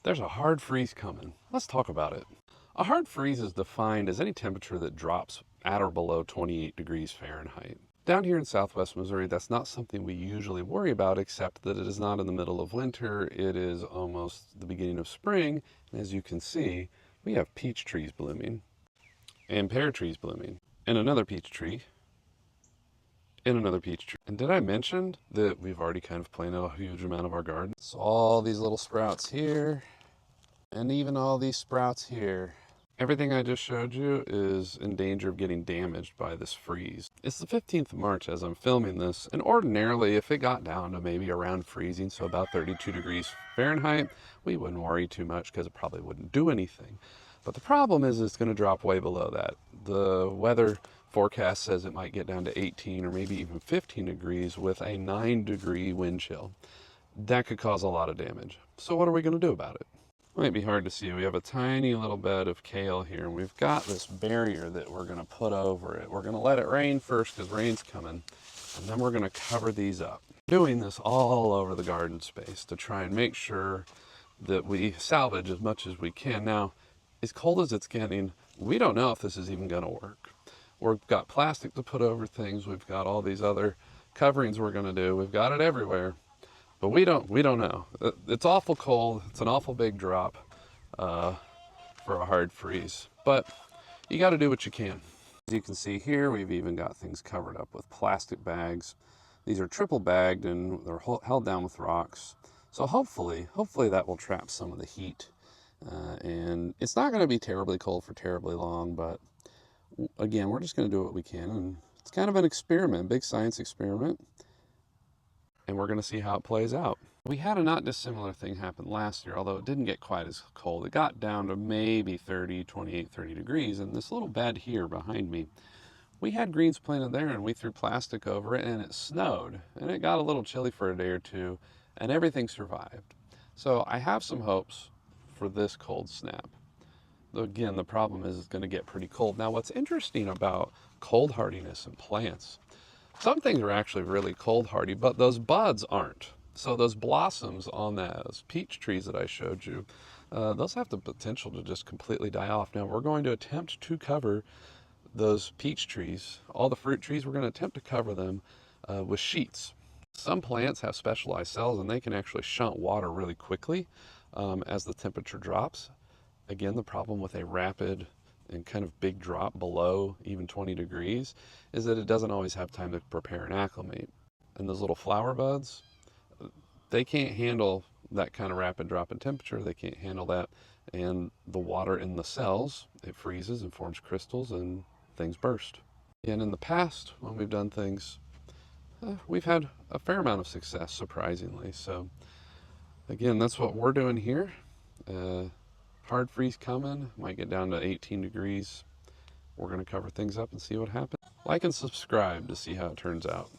There's a hard freeze coming. Let's talk about it. A hard freeze is defined as any temperature that drops at or below 28 degrees Fahrenheit. Down here in southwest Missouri, that's not something we usually worry about, except that it is not in the middle of winter. It is almost the beginning of spring. And as you can see, we have peach trees blooming, and pear trees blooming, and another peach tree, and another peach tree. And did I mention that we've already kind of planted a huge amount of our garden? So all these little sprouts here, and even all these sprouts here. Everything I just showed you is in danger of getting damaged by this freeze. It's the 15th of March as I'm filming this, and ordinarily if it got down to maybe around freezing, so about 32 degrees Fahrenheit, we wouldn't worry too much because it probably wouldn't do anything. But the problem is it's going to drop way below that. The weather forecast says it might get down to 18 or maybe even 15 degrees with a 9-degree wind chill. That could cause a lot of damage. So what are we going to do about it? Might be hard to see. We have a tiny little bed of kale here, and we've got this barrier that we're going to put over it. We're going to let it rain first because rain's coming, and then we're going to cover these up. Doing this all over the garden space to try and make sure that we salvage as much as we can. Now, as cold as it's getting, we don't know if this is even going to work. We've got plastic to put over things. We've got all these other coverings we're going to do. We've got it everywhere. But we don't know. It's awful cold. It's an awful big drop for a hard freeze. But you got to do what you can. As you can see here, we've even got things covered up with plastic bags. These are triple bagged and they're held down with rocks. So hopefully that will trap some of the heat. And it's not going to be terribly cold for terribly long, but again, we're just going to do what we can. And it's kind of an experiment, big science experiment. And we're going to see how it plays out. We had a not dissimilar thing happen last year, although it didn't get quite as cold. It got down to maybe 28, 30 degrees. And this little bed here behind me, we had greens planted there and we threw plastic over it and it snowed. And it got a little chilly for a day or two and everything survived. So I have some hopes for this cold snap. Again, the problem is it's going to get pretty cold. Now, what's interesting about cold hardiness in plants, some things are actually really cold hardy, but those buds aren't. So those blossoms on those peach trees that I showed you, those have the potential to just completely die off. Now we're going to attempt to cover those peach trees, all the fruit trees, we're going to attempt to cover them with sheets. Some plants have specialized cells and they can actually shunt water really quickly as the temperature drops. Again, the problem with a rapid and kind of big drop below even 20 degrees is that it doesn't always have time to prepare and acclimate. And those little flower buds, they can't handle that kind of rapid drop in temperature. They can't handle that. And the water in the cells, it freezes and forms crystals and things burst. And in the past, when we've done things, we've had a fair amount of success, surprisingly. So again, that's what we're doing here. Hard freeze coming, might get down to 18 degrees. We're going to cover things up and see what happens. Like and subscribe to see how it turns out.